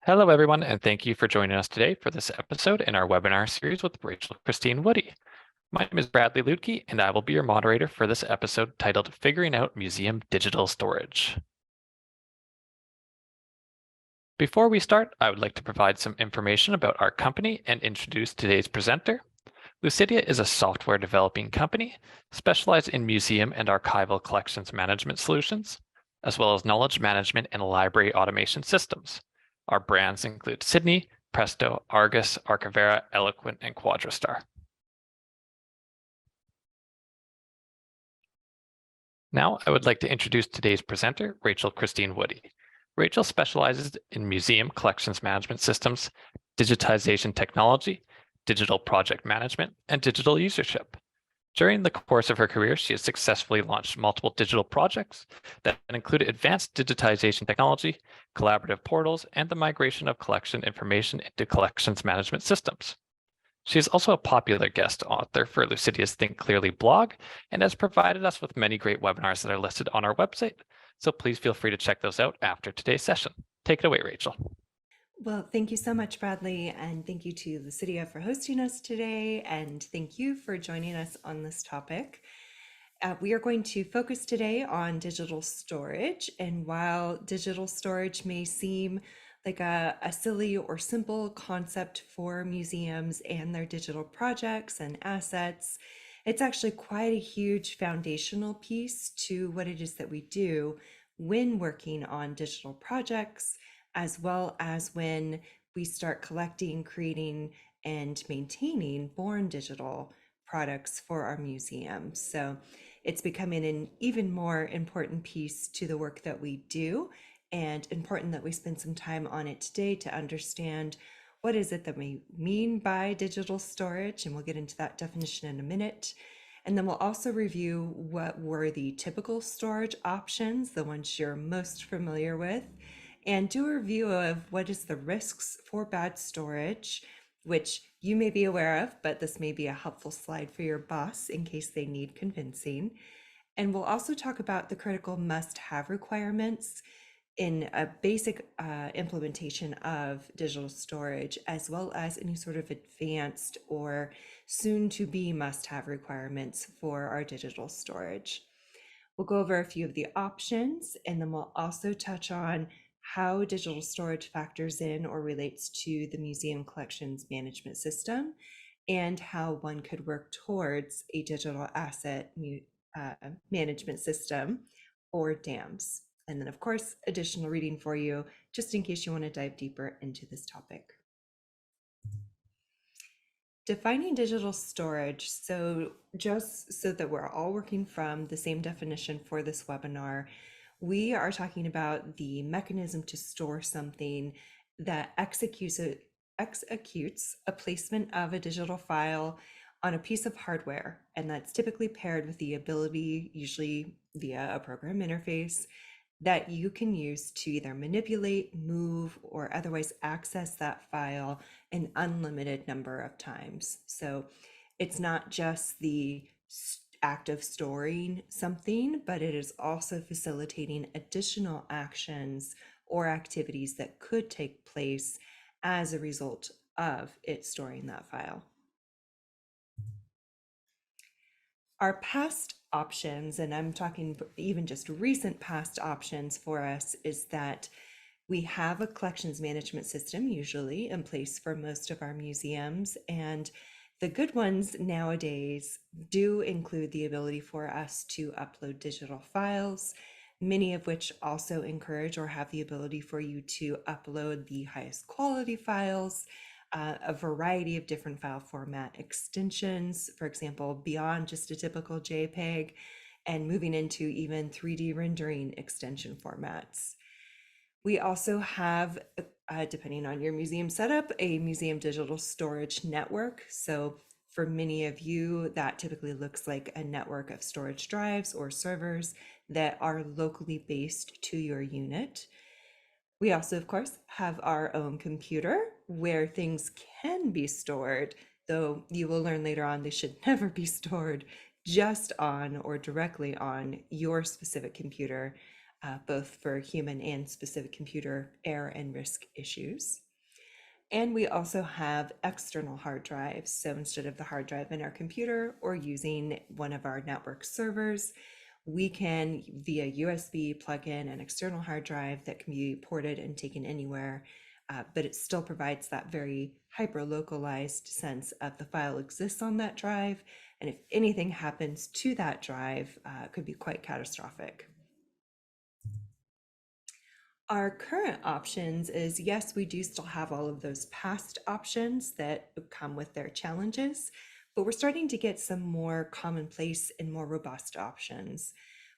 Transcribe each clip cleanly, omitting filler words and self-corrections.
Hello, everyone, and thank you for joining us today for this episode in our webinar series with Rachael Cristine Woody. My name is Bradley Lutke, and I will be your moderator for this episode titled Figuring Out Museum Digital Storage. Before we start, I would like to provide some information about our company and introduce today's presenter. Lucidea is a software developing company specialized in museum and archival collections management solutions, as well as knowledge management and library automation systems. Our brands include Sydney, Presto, Argus, Archivera, Eloquent, and Quadrastar. Now, I would like to introduce today's presenter, Rachael Cristine Woody. Rachael specializes in museum collections management systems, digitization technology, digital project management, and digital usership. During the course of her career, she has successfully launched multiple digital projects that include advanced digitization technology, collaborative portals, and the migration of collection information into collections management systems. She is also a popular guest author for Lucidea's Think Clearly blog and has provided us with many great webinars that are listed on our website. So please feel free to check those out after today's session. Take it away, Rachael. Well, thank you so much, Bradley, and thank you to Lucidea for hosting us today, and thank you for joining us on this topic. We are going to focus today on digital storage, and while digital storage may seem like a silly or simple concept for museums and their digital projects and assets, it's actually quite a huge foundational piece to what it is that we do when working on digital projects, as well as when we start collecting, creating, and maintaining born digital products for our museums. So it's becoming an even more important piece to the work that we do, and important that we spend some time on it today to understand what is it that we mean by digital storage, and we'll get into that definition in a minute. And then we'll also review what were the typical storage options, the ones you're most familiar with, and do a review of what is the risks for bad storage, which you may be aware of, but this may be a helpful slide for your boss in case they need convincing. And we'll also talk about the critical must-have requirements in a basic implementation of digital storage, as well as any sort of advanced or soon-to-be must-have requirements for our digital storage. We'll go over a few of the options, and then we'll also touch on how digital storage factors in or relates to the museum collections management system, and how one could work towards a digital asset management system, or DAMS. And then, of course, additional reading for you, just in case you want to dive deeper into this topic. Defining digital storage. So just so that we're all working from the same definition for this webinar, we are talking about the mechanism to store something that executes a placement of a digital file on a piece of hardware, and that's typically paired with the ability, usually via a program interface, that you can use to either manipulate, move, or otherwise access that file an unlimited number of times. So it's not just the act of storing something, but it is also facilitating additional actions or activities that could take place as a result of it storing that file. Our past options, and I'm talking even just recent past options for us, is that we have a collections management system usually in place for most of our museums, and the good ones nowadays do include the ability for us to upload digital files, many of which also encourage or have the ability for you to upload the highest quality files, a variety of different file format extensions, for example, beyond just a typical JPEG, and moving into even 3D rendering extension formats. We also have, depending on your museum setup, a museum digital storage network. So for many of you, that typically looks like a network of storage drives or servers that are locally based to your unit. We also, of course, have our own computer where things can be stored, though you will learn later on they should never be stored just on or directly on your specific computer. both for human and specific computer error and risk issues. And we also have external hard drives. So instead of the hard drive in our computer or using one of our network servers, we can, via USB, plug in an external hard drive that can be ported and taken anywhere, but it still provides that very hyper-localized sense of the file exists on that drive. And if anything happens to that drive, it could be quite catastrophic. Our current options is, yes, we do still have all of those past options that come with their challenges, but we're starting to get some more commonplace and more robust options.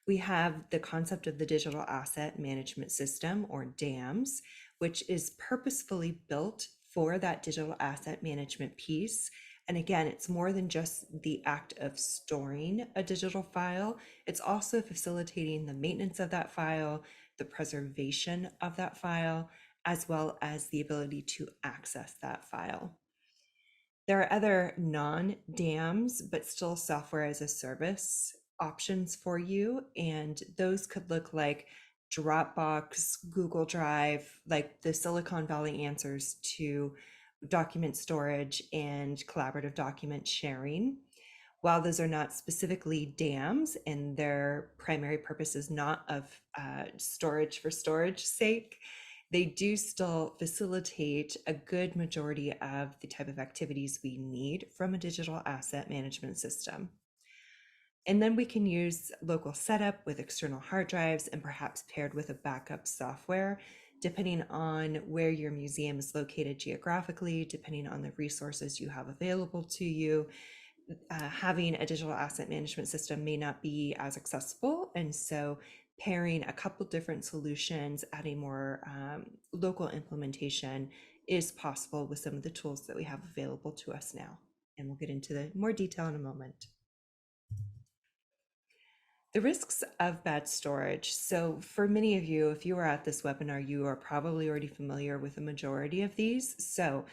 We have the concept of the Digital Asset Management System, or DAMS, which is purposefully built for that digital asset management piece. And again, it's more than just the act of storing a digital file. It's also facilitating the maintenance of that file, the preservation of that file, as well as the ability to access that file. There are other non-DAMs, but still software as a service options for you. And those could look like Dropbox, Google Drive, like the Silicon Valley answers to document storage and collaborative document sharing. While those are not specifically DAMs and their primary purpose is not of storage for storage sake, they do still facilitate a good majority of the type of activities we need from a digital asset management system. And then we can use local setup with external hard drives and perhaps paired with a backup software, depending on where your museum is located geographically, depending on the resources you have available to you. Having a digital asset management system may not be as accessible. And so pairing a couple different solutions, adding more local implementation is possible with some of the tools that we have available to us now. And we'll get into the more detail in a moment. The risks of bad storage. So for many of you, if you are at this webinar, you are probably already familiar with the majority of these. So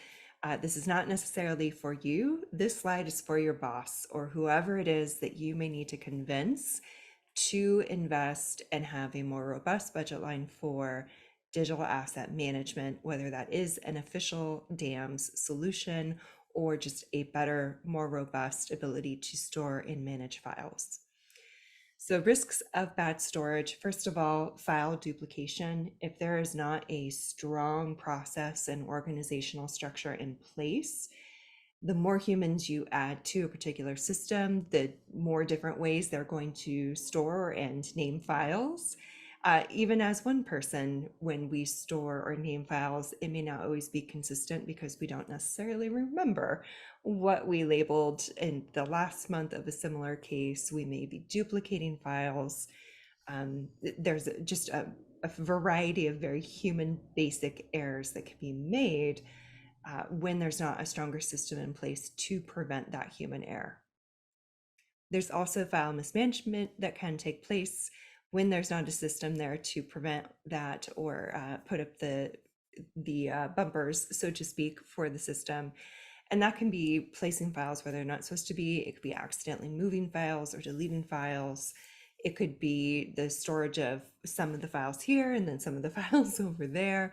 this is not necessarily for you. This slide is for your boss or whoever it is that you may need to convince to invest and have a more robust budget line for digital asset management, whether that is an official DAMS solution or just a better, more robust ability to store and manage files. So risks of bad storage, first of all, file duplication. If there is not a strong process and organizational structure in place, the more humans you add to a particular system, the more different ways they're going to store and name files. Even as one person, when we store or name files, it may not always be consistent because we don't necessarily remember what we labeled in the last month of a similar case. We may be duplicating files. There's just a variety of very human basic errors that can be made when there's not a stronger system in place to prevent that human error. There's also file mismanagement that can take place when there's not a system there to prevent that or put up the bumpers, so to speak, for the system. And that can be placing files where they're not supposed to be. It could be accidentally moving files or deleting files. It could be the storage of some of the files here and then some of the files over there.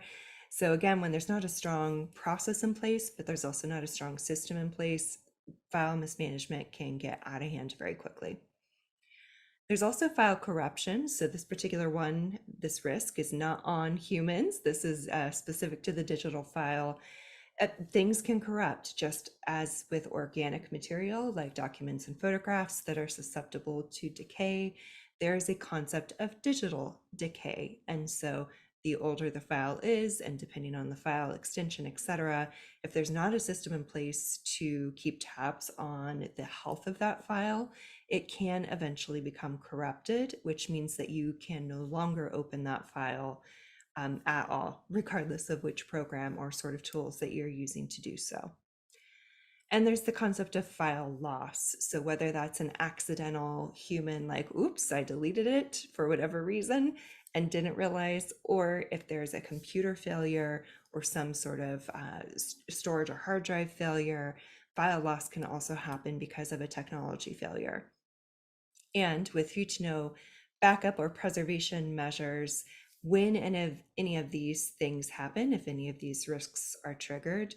So again, when there's not a strong process in place, but there's also not a strong system in place, file mismanagement can get out of hand very quickly. There's also file corruption. So this particular one, this risk is not on humans. This is specific to the digital file. Things can corrupt, just as with organic material like documents and photographs that are susceptible to decay. There is a concept of digital decay. And so the older the file is, and depending on the file extension, etc., if there's not a system in place to keep tabs on the health of that file, it can eventually become corrupted, which means that you can no longer open that file at all, regardless of which program or sort of tools that you're using to do so. And there's the concept of file loss. So whether that's an accidental human, like, oops, I deleted it for whatever reason and didn't realize, or if there's a computer failure or some sort of storage or hard drive failure, file loss can also happen because of a technology failure. And with few to no backup or preservation measures when any of these things happen, if any of these risks are triggered.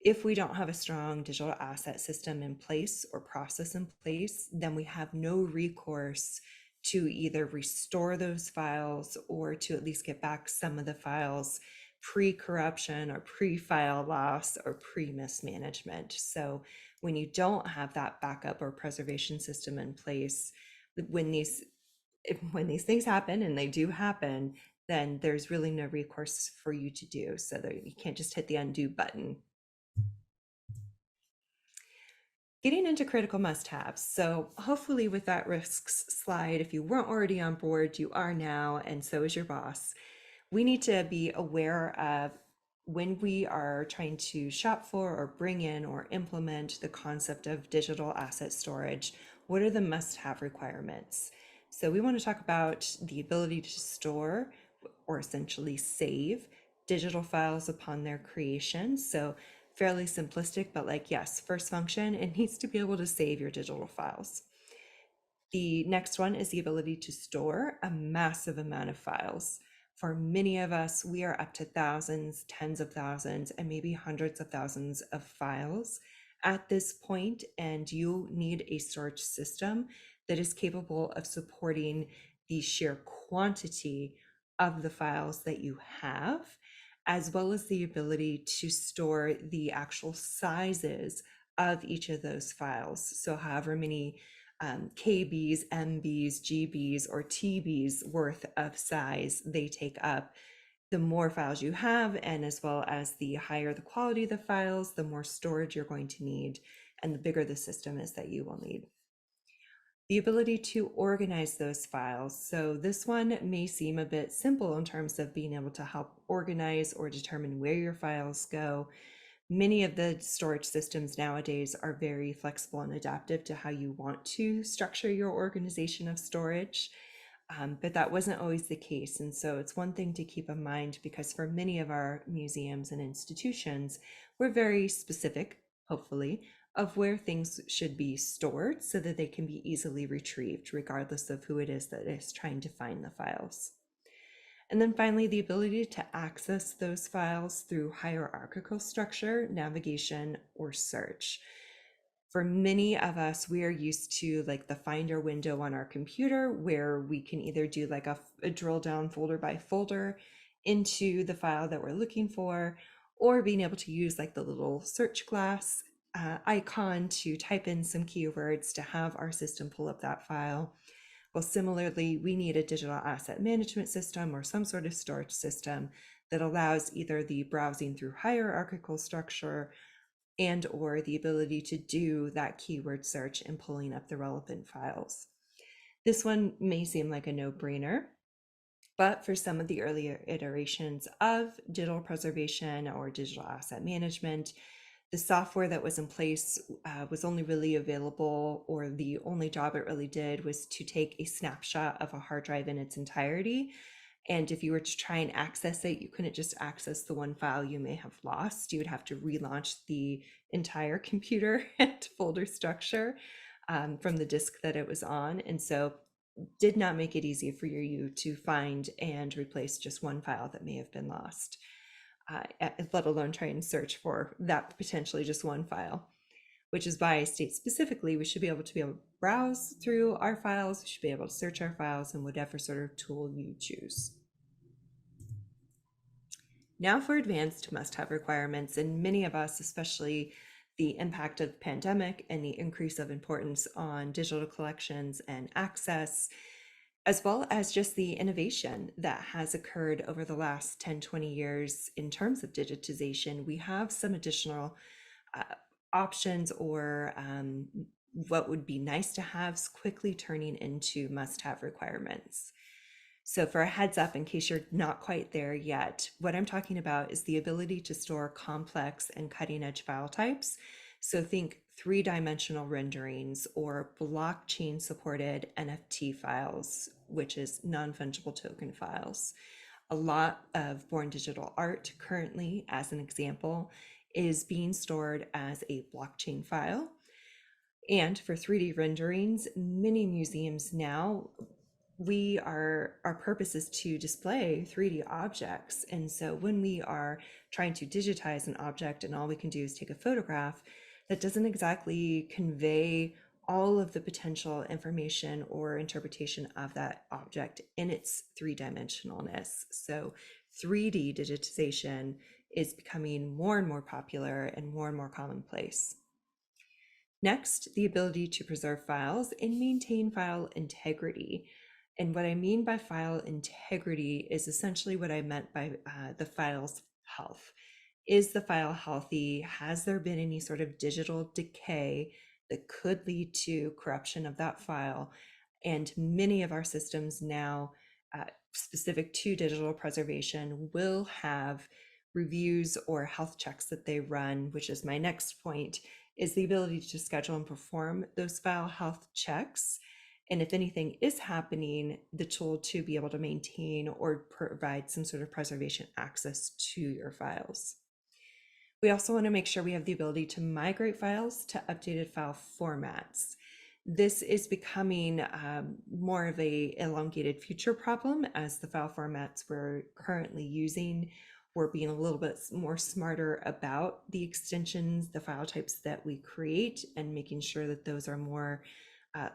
If we don't have a strong digital asset system in place or process in place, then we have no recourse to either restore those files or to at least get back some of the files pre-corruption or pre-file loss or pre-mismanagement. So when you don't have that backup or preservation system in place, when these things happen, and they do happen, then there's really no recourse for you to do, so that you can't just hit the undo button. Getting into critical must-haves. So hopefully with that risks slide, if you weren't already on board, you are now, and so is your boss. We need to be aware of when we are trying to shop for or bring in or implement the concept of digital asset storage. What are the must-have requirements? So we want to talk about the ability to store or essentially save digital files upon their creation. So fairly simplistic, but like, yes, first function, it needs to be able to save your digital files. The next one is the ability to store a massive amount of files. For many of us, we are up to thousands, tens of thousands, and maybe hundreds of thousands of files at this point, and you need a storage system that is capable of supporting the sheer quantity of the files that you have, as well as the ability to store the actual sizes of each of those files. So however many KBs, MBs, GBs, or TBs worth of size they take up, the more files you have, and as well as the higher the quality of the files, the more storage you're going to need, and the bigger the system is that you will need. The ability to organize those files. So this one may seem a bit simple in terms of being able to help organize or determine where your files go. Many of the storage systems nowadays are very flexible and adaptive to how you want to structure your organization of storage, but that wasn't always the case. And so it's one thing to keep in mind, because for many of our museums and institutions, we're very specific, hopefully, of where things should be stored so that they can be easily retrieved, regardless of who it is that is trying to find the files. And then finally, the ability to access those files through hierarchical structure, navigation, or search. For many of us, we are used to like the Finder window on our computer, where we can either do like a drill down folder by folder into the file that we're looking for, or being able to use like the little search glass icon to type in some keywords to have our system pull up that file. Well, similarly, we need a digital asset management system or some sort of storage system that allows either the browsing through hierarchical structure and or the ability to do that keyword search and pulling up the relevant files. This one may seem like a no-brainer, but for some of the earlier iterations of digital preservation or digital asset management, the software that was in place was only really available, or the only job it really did was to take a snapshot of a hard drive in its entirety. And if you were to try and access it, you couldn't just access the one file you may have lost. You would have to relaunch the entire computer and folder structure from the disk that it was on. And so did not make it easy for you to find and replace just one file that may have been lost. Let alone try and search for that potentially just one file, which is why I state specifically we should be able to browse through our files, we should be able to search our files in whatever sort of tool you choose. Now for advanced must-have requirements, and many of us, especially the impact of the pandemic and the increase of importance on digital collections and access, as well as just the innovation that has occurred over the last 10, 20 years in terms of digitization, we have some additional options or what would be nice to have quickly turning into must-have requirements. So for a heads up, in case you're not quite there yet, what I'm talking about is the ability to store complex and cutting edge file types. So think three-dimensional renderings or blockchain supported NFT files, which is non-fungible token files. A lot of born digital art currently, as an example, is being stored as a blockchain file. And for 3D renderings, many museums now our purpose is to display 3D objects. And so when we are trying to digitize an object and all we can do is take a photograph, that doesn't exactly convey all of the potential information or interpretation of that object in its three-dimensionalness. So 3D digitization is becoming more and more popular and more commonplace. Next, the ability to preserve files and maintain file integrity. And what I mean by file integrity is essentially what I meant by the file's health. Is the file healthy? Has there been any sort of digital decay that could lead to corruption of that file? And many of our systems now, specific to digital preservation, will have reviews or health checks that they run, which is my next point, is the ability to schedule and perform those file health checks. And if anything is happening, the tool to be able to maintain or provide some sort of preservation access to your files. We also want to make sure we have the ability to migrate files to updated file formats. This is becoming more of a elongated future problem as the file formats we're currently using. We're being a little bit more smarter about the extensions, the file types that we create, and making sure that those are more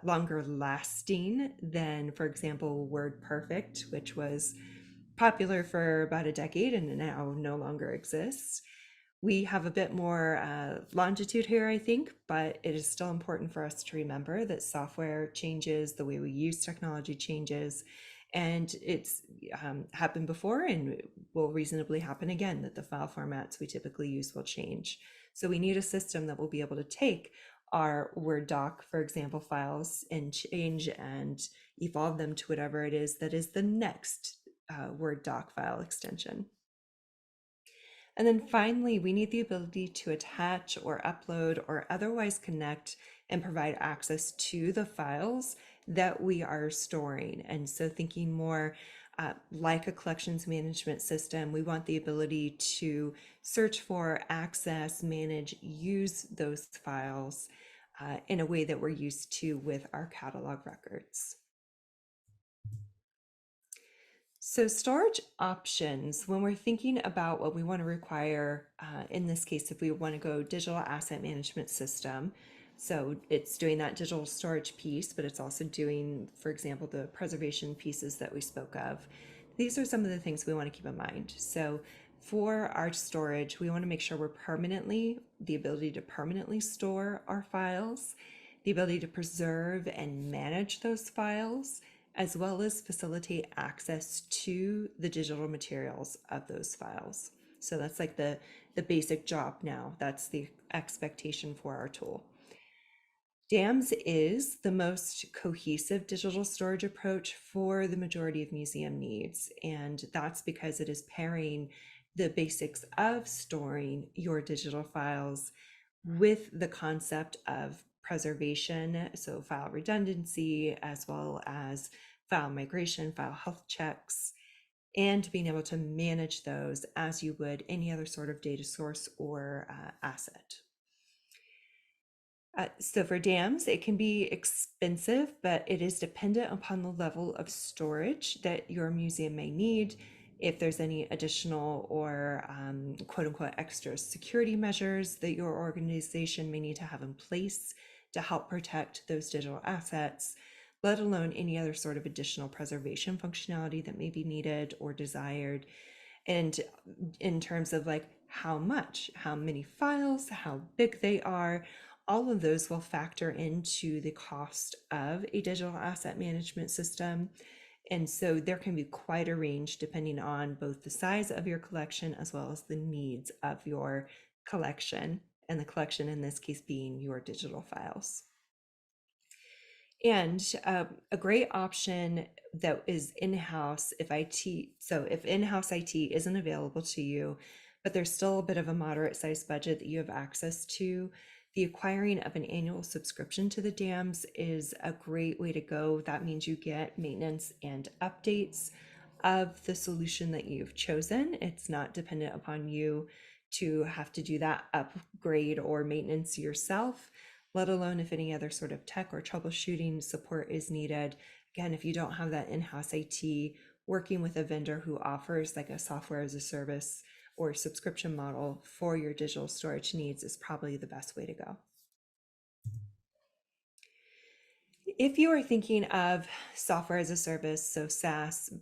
longer lasting than, for example, WordPerfect, which was popular for about a decade and now no longer exists. We have a bit more longitude here, I think, but it is still important for us to remember that software changes, the way we use technology changes, and it's happened before and will reasonably happen again, that the file formats we typically use will change. So we need a system that will be able to take our Word doc, for example, files and change and evolve them to whatever it is that is the next Word doc file extension. And then finally, we need the ability to attach or upload or otherwise connect and provide access to the files that we are storing. And so thinking more like a collections management system, we want the ability to search for, access, manage, use those files in a way that we're used to with our catalog records. So storage options, when we're thinking about what we want to require, in this case, if we want to go digital asset management system, so it's doing that digital storage piece, but it's also doing, for example, the preservation pieces that we spoke of. These are some of the things we want to keep in mind. So for our storage, we want to make sure the ability to permanently store our files, the ability to preserve and manage those files, as well as facilitate access to the digital materials of those files. So that's like the basic job now. That's the expectation for our tool. DAMS is the most cohesive digital storage approach for the majority of museum needs. And that's because it is pairing the basics of storing your digital files with the concept of preservation, so file redundancy, as well as file migration, file health checks, and being able to manage those as you would any other sort of data source or asset. So for DAMs, it can be expensive, but it is dependent upon the level of storage that your museum may need. If there's any additional or quote unquote extra security measures that your organization may need to have in place to help protect those digital assets, let alone any other sort of additional preservation functionality that may be needed or desired. And in terms of like how much, how many files, how big they are, all of those will factor into the cost of a digital asset management system. And so there can be quite a range depending on both the size of your collection as well as the needs of your collection, and the collection in this case being your digital files. And a great option that is in-house if in-house IT isn't available to you, but there's still a bit of a moderate sized budget that you have access to, the acquiring of an annual subscription to the DAMs is a great way to go. That means you get maintenance and updates of the solution that you've chosen. It's not dependent upon you to have to do that upgrade or maintenance yourself, let alone if any other sort of tech or troubleshooting support is needed. Again, if you don't have that in-house IT, working with a vendor who offers like a software as a service or subscription model for your digital storage needs is probably the best way to go. If you are thinking of software as a service, so SaaS,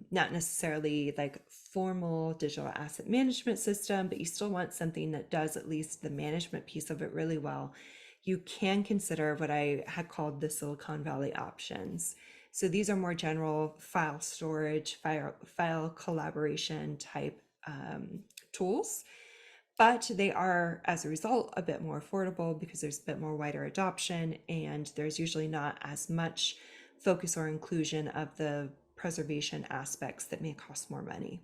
not necessarily like formal digital asset management system, but you still want something that does at least the management piece of it really well, you can consider what I had called the Silicon Valley options. So these are more general file storage, file collaboration type tools, but they are, as a result, a bit more affordable because there's a bit more wider adoption, and there's usually not as much focus or inclusion of the preservation aspects that may cost more money.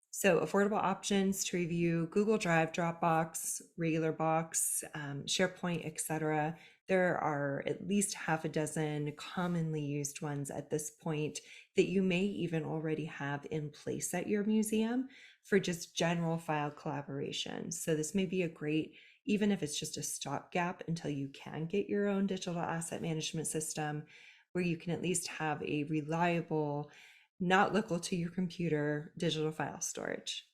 So affordable options to review: Google Drive, Dropbox, Regular Box, SharePoint, etc. There are at least half a dozen commonly used ones at this point that you may even already have in place at your museum for just general file collaboration. So this may be a great, even if it's just a stopgap until you can get your own digital asset management system, where you can at least have a reliable, not local to your computer, digital file storage.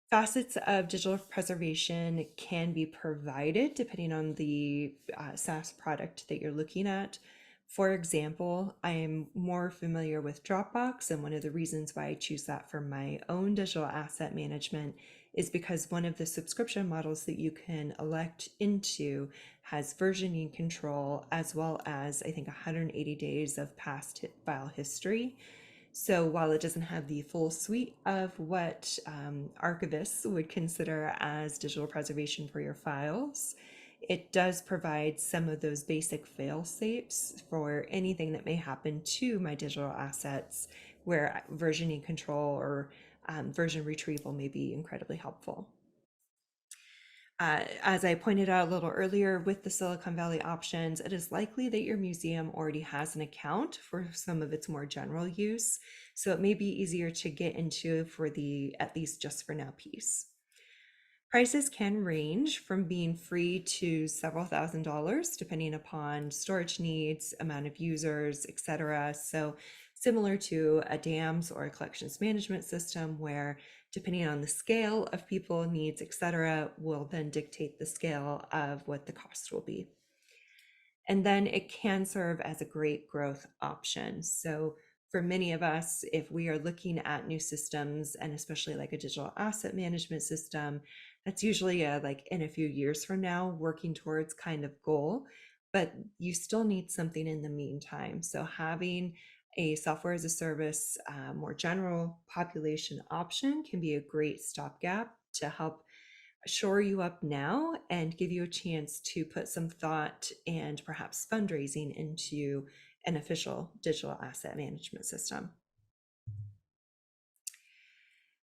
Facets of digital preservation can be provided depending on the SaaS product that you're looking at. For example, I am more familiar with Dropbox, and one of the reasons why I choose that for my own digital asset management is because one of the subscription models that you can elect into has versioning control, as well as I think 180 days of past file history. So while it doesn't have the full suite of what archivists would consider as digital preservation for your files, it does provide some of those basic fail safes for anything that may happen to my digital assets, where versioning control or version retrieval may be incredibly helpful. As I pointed out a little earlier with the Silicon Valley options, it is likely that your museum already has an account for some of its more general use, so it may be easier to get into for the at least just for now piece. Prices can range from being free to several $1,000s, depending upon storage needs, amount of users, etc. So similar to a DAMS or a collections management system, where depending on the scale of people, needs, etc., will then dictate the scale of what the cost will be. And then it can serve as a great growth option. So for many of us, if we are looking at new systems, and especially like a digital asset management system, that's usually like in a few years from now, working towards kind of goal, but you still need something in the meantime. So having a software as a service, more general population option can be a great stopgap to help shore you up now and give you a chance to put some thought and perhaps fundraising into an official digital asset management system.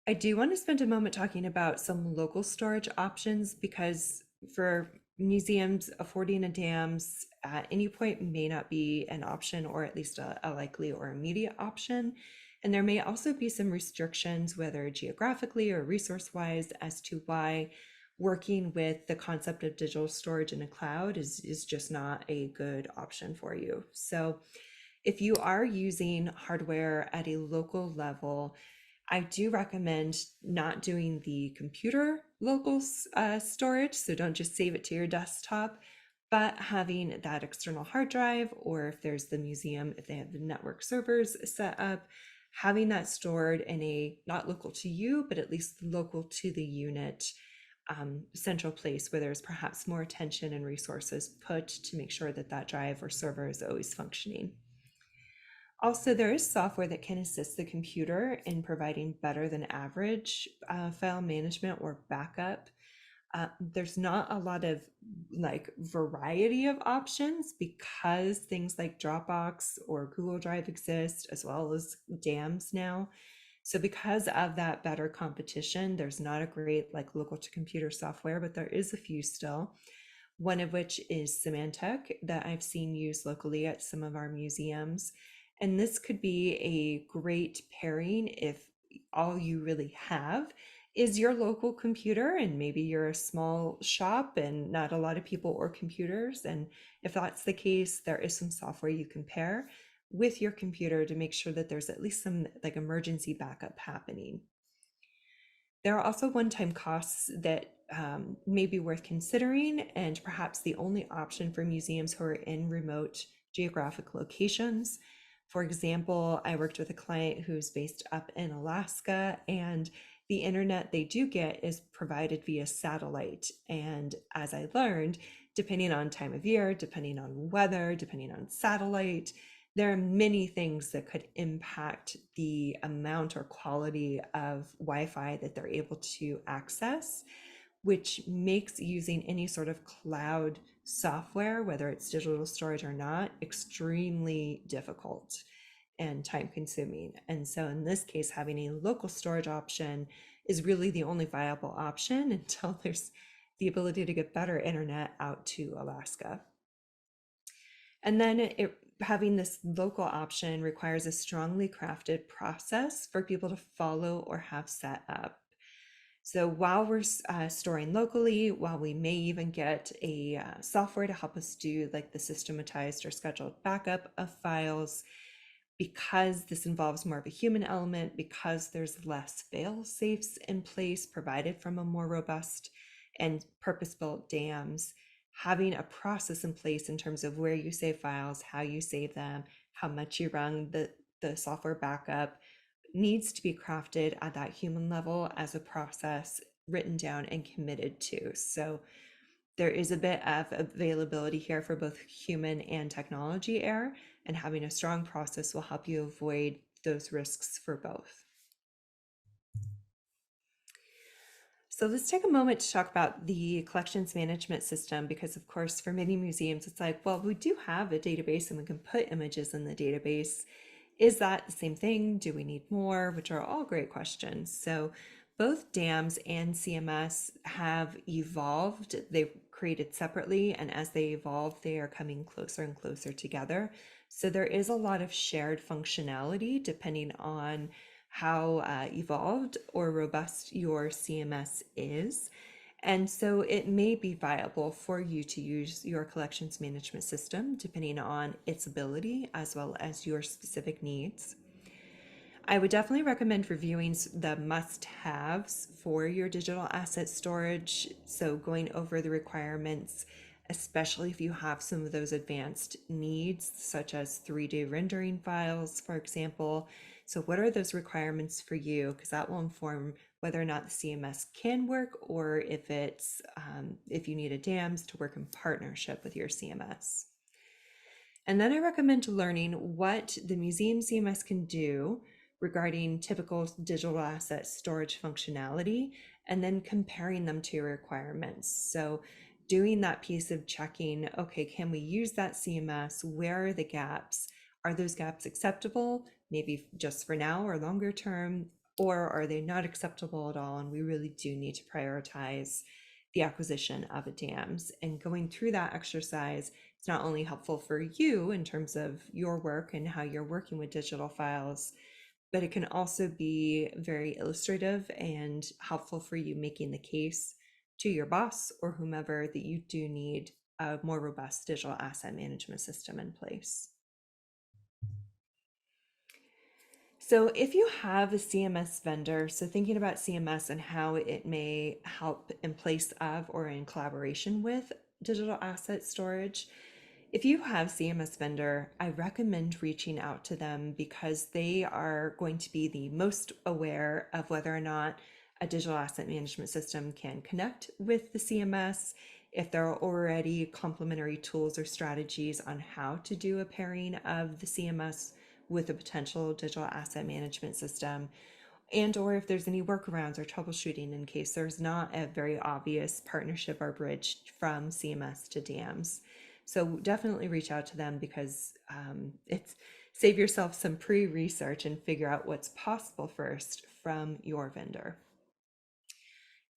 I do want to spend a moment talking about some local storage options, because for museums, affording a DAMS at any point may not be an option, or at least a likely or immediate option. And there may also be some restrictions, whether geographically or resource-wise, as to why working with the concept of digital storage in a cloud is just not a good option for you. So if you are using hardware at a local level, I do recommend not doing the computer local storage, so don't just save it to your desktop, but having that external hard drive, or if there's the museum, if they have the network servers set up, having that stored in a not local to you, but at least local to the unit, central place where there's perhaps more attention and resources put to make sure that that drive or server is always functioning. Also, there is software that can assist the computer in providing better than average file management or backup. There's not a lot of like variety of options, because things like Dropbox or Google Drive exist, as well as DAMS now. So because of that better competition, there's not a great like local to computer software, but there is a few still. One of which is Symantec that I've seen used locally at some of our museums. And this could be a great pairing if all you really have is your local computer, and maybe you're a small shop and not a lot of people or computers. And if that's the case, there is some software you can pair with your computer to make sure that there's at least some like emergency backup happening. There are also one-time costs that may be worth considering, and perhaps the only option for museums who are in remote geographic locations. For example, I worked with a client who's based up in Alaska, and the internet they do get is provided via satellite. And as I learned, depending on time of year, depending on weather, depending on satellite, there are many things that could impact the amount or quality of Wi-Fi that they're able to access, which makes using any sort of cloud software, whether it's digital storage or not, extremely difficult and time consuming. And so in this case, having a local storage option is really the only viable option until there's the ability to get better internet out to Alaska. And then having this local option requires a strongly crafted process for people to follow or have set up. So while we're storing locally, while we may even get a software to help us do like the systematized or scheduled backup of files, because this involves more of a human element, because there's less fail safes in place provided from a more robust and purpose-built dams, having a process in place in terms of where you save files, how you save them, how much you run the software backup needs to be crafted at that human level as a process written down and committed to. So there is a bit of availability here for both human and technology error, and having a strong process will help you avoid those risks for both. So let's take a moment to talk about the collections management system, because of course, for many museums, it's like, well, we do have a database and we can put images in the database. Is that the same thing? Do we need more? Which are all great questions. So both DAMS and CMS have evolved. They've created separately, and as they evolve, they are coming closer and closer together. So there is a lot of shared functionality depending on how evolved or robust your CMS is. And so it may be viable for you to use your collections management system depending on its ability as well as your specific needs. I would definitely recommend reviewing the must-haves for your digital asset storage. So going over the requirements, especially if you have some of those advanced needs, such as 3D rendering files, for example. So what are those requirements for you? Because that will inform whether or not the CMS can work, or if it's if you need a DAMS to work in partnership with your CMS. And then I recommend learning what the museum CMS can do regarding typical digital asset storage functionality, and then comparing them to your requirements. So doing that piece of checking, okay, can we use that CMS? Where are the gaps? Are those gaps acceptable, maybe just for now or longer term, or are they not acceptable at all? And we really do need to prioritize the acquisition of a DAMS. And going through that exercise, it's not only helpful for you in terms of your work and how you're working with digital files, but it can also be very illustrative and helpful for you making the case to your boss or whomever that you do need a more robust digital asset management system in place. So if you have a CMS vendor, so thinking about CMS and how it may help in place of or in collaboration with digital asset storage, if you have CMS vendor, I recommend reaching out to them because they are going to be the most aware of whether or not a digital asset management system can connect with the CMS, if there are already complementary tools or strategies on how to do a pairing of the CMS with a potential digital asset management system, and or if there's any workarounds or troubleshooting in case there's not a very obvious partnership or bridge from CMS to DAMS. So definitely reach out to them because it's save yourself some pre-research and figure out what's possible first from your vendor.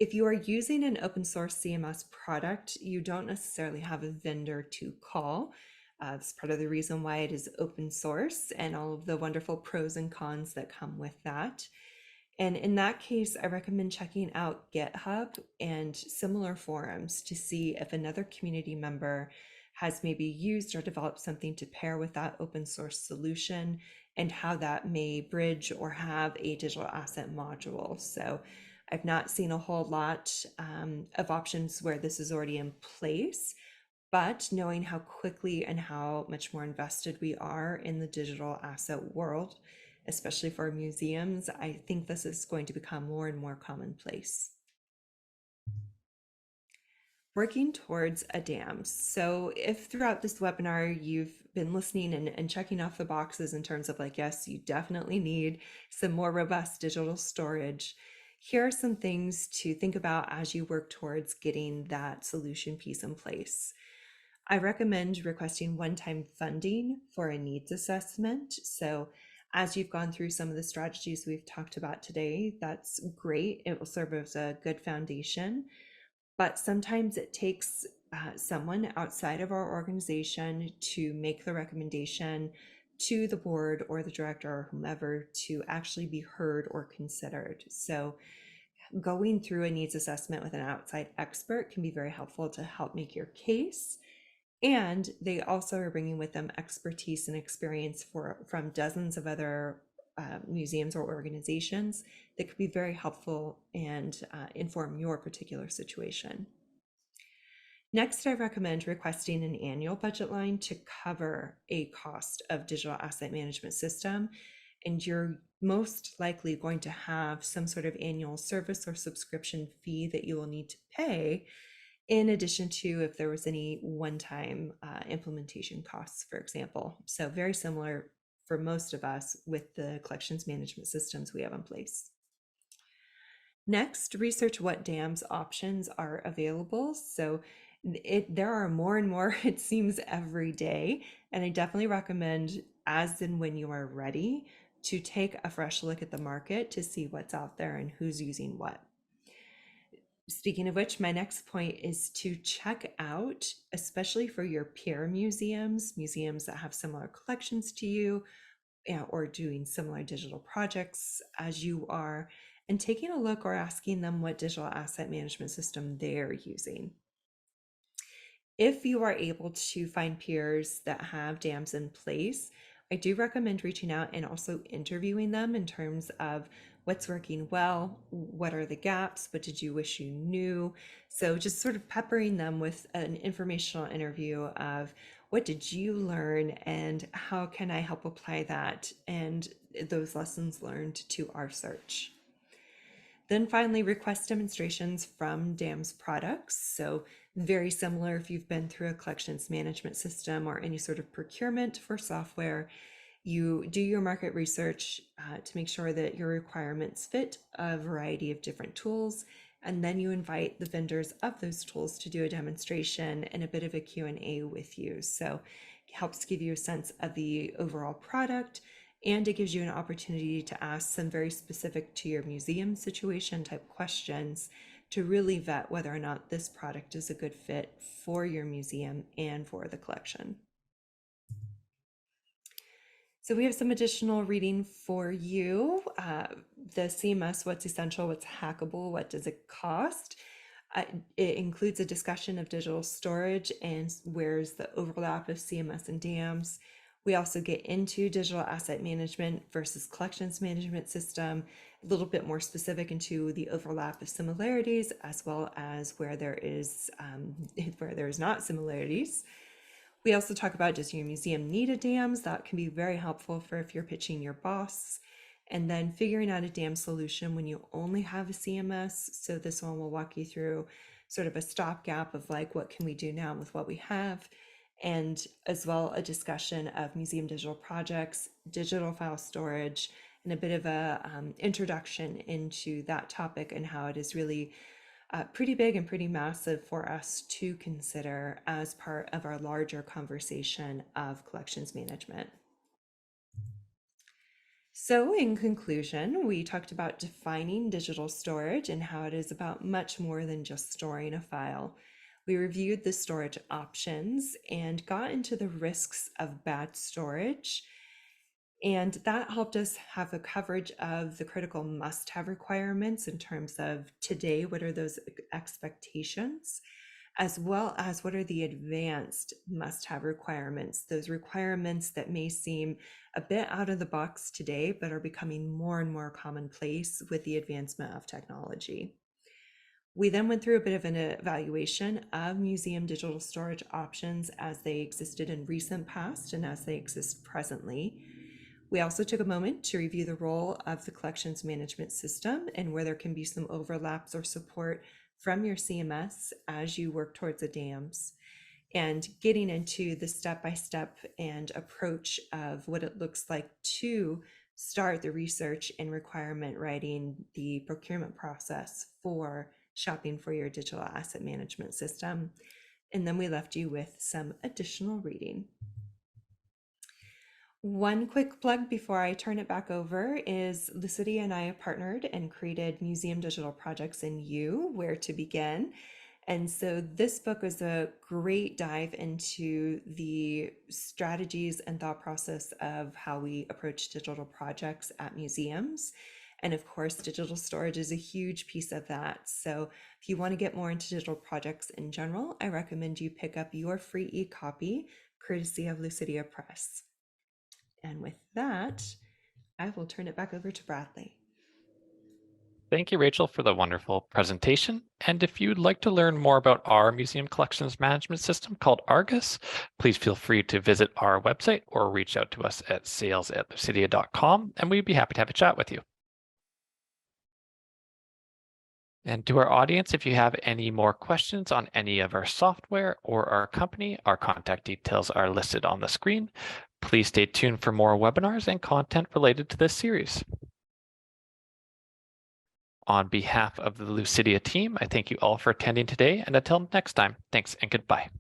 If you are using an open source CMS product, you don't necessarily have a vendor to call. That's part of the reason why it is open source and all of the wonderful pros and cons that come with that. And in that case, I recommend checking out GitHub and similar forums to see if another community member has maybe used or developed something to pair with that open source solution and how that may bridge or have a digital asset module. So I've not seen a whole lot of options where this is already in place, but knowing how quickly and how much more invested we are in the digital asset world, especially for museums, I think this is going to become more and more commonplace. Working towards a dam. So if throughout this webinar you've been listening and checking off the boxes in terms of like, yes, you definitely need some more robust digital storage, here are some things to think about as you work towards getting that solution piece in place. I recommend requesting one-time funding for a needs assessment. So as you've gone through some of the strategies we've talked about today, that's great. It will serve as a good foundation, but sometimes it takes someone outside of our organization to make the recommendation to the board or the director or whomever to actually be heard or considered. So going through a needs assessment with an outside expert can be very helpful to help make your case. And they also are bringing with them expertise and experience from dozens of other museums or organizations that could be very helpful and inform your particular situation. Next, I recommend requesting an annual budget line to cover a cost of digital asset management system. And you're most likely going to have some sort of annual service or subscription fee that you will need to pay, in addition to if there was any one-time implementation costs, for example. So very similar for most of us with the collections management systems we have in place. Next, research what dams options are available. So there are more and more, it seems, every day. And I definitely recommend, as and when you are ready, to take a fresh look at the market to see what's out there and who's using what. Speaking of which, my next point is to check out, especially for your peer museums that have similar collections to you, or doing similar digital projects as you are, and taking a look or asking them what digital asset management system they're using. If you are able to find peers that have dams in place, I do recommend reaching out and also interviewing them in terms of what's working well, what are the gaps, what did you wish you knew? So just sort of peppering them with an informational interview of what did you learn and how can I help apply that and those lessons learned to our search. Then finally, request demonstrations from DAM's products. So very similar if you've been through a collections management system or any sort of procurement for software, you do your market research to make sure that your requirements fit a variety of different tools, and then you invite the vendors of those tools to do a demonstration and a bit of a Q&A with you. So it helps give you a sense of the overall product, and it gives you an opportunity to ask some very specific to your museum situation type questions to really vet whether or not this product is a good fit for your museum and for the collection. So we have some additional reading for you. The CMS, what's essential, what's hackable, what does it cost? It includes a discussion of digital storage and where's the overlap of CMS and DAMs. We also get into digital asset management versus collections management system, a little bit more specific into the overlap of similarities, as well as where there is not similarities. We also talk about, does your museum need a DAMs? That can be very helpful for if you're pitching your boss. And then figuring out a DAM solution when you only have a CMS. So this one will walk you through sort of a stopgap of like, what can we do now with what we have? And as well, a discussion of museum digital projects, digital file storage, and a bit of a introduction into that topic and how it is really pretty big and pretty massive for us to consider as part of our larger conversation of collections management. So in conclusion, we talked about defining digital storage and how it is about much more than just storing a file. We reviewed the storage options and got into the risks of bad storage. And that helped us have a coverage of the critical must-have requirements in terms of today, what are those expectations, as well as what are the advanced must-have requirements, those requirements that may seem a bit out of the box today, but are becoming more and more commonplace with the advancement of technology. We then went through a bit of an evaluation of museum digital storage options as they existed in recent past and as they exist presently. We also took a moment to review the role of the collections management system and where there can be some overlaps or support from your CMS as you work towards the dams, and getting into the step-by-step and approach of what it looks like to start the research and requirement writing, the procurement process for shopping for your digital asset management system. And then we left you with some additional reading. One quick plug before I turn it back over is Lucidea and I have partnered and created Museum Digital Projects in You, Where to Begin. And so this book is a great dive into the strategies and thought process of how we approach digital projects at museums. And of course, digital storage is a huge piece of that. So if you want to get more into digital projects in general, I recommend you pick up your free e-copy, courtesy of Lucidea Press. And with that, I will turn it back over to Bradley. Thank you, Rachel, for the wonderful presentation. And if you'd like to learn more about our museum collections management system called Argus, please feel free to visit our website or reach out to us at sales@lucidea.com, and we'd be happy to have a chat with you. And to our audience, if you have any more questions on any of our software or our company, our contact details are listed on the screen. Please stay tuned for more webinars and content related to this series. On behalf of the Lucidea team, I thank you all for attending today, and until next time, thanks and goodbye.